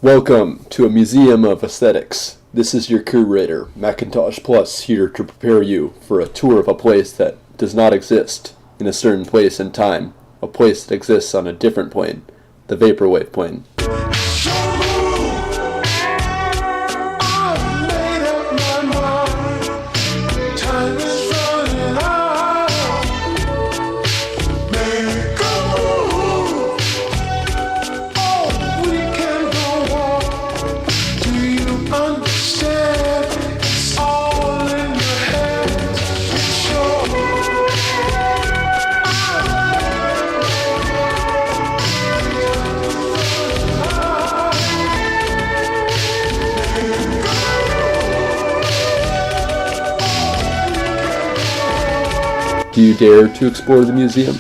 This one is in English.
Welcome to a museum of aesthetics. This is your curator, MACINTOSH ПЛUS, here to prepare you for a tour of a place that does not exist in a certain place and time, a place that exists on a different plane, the vaporwave plane. Do you dare to explore the museum?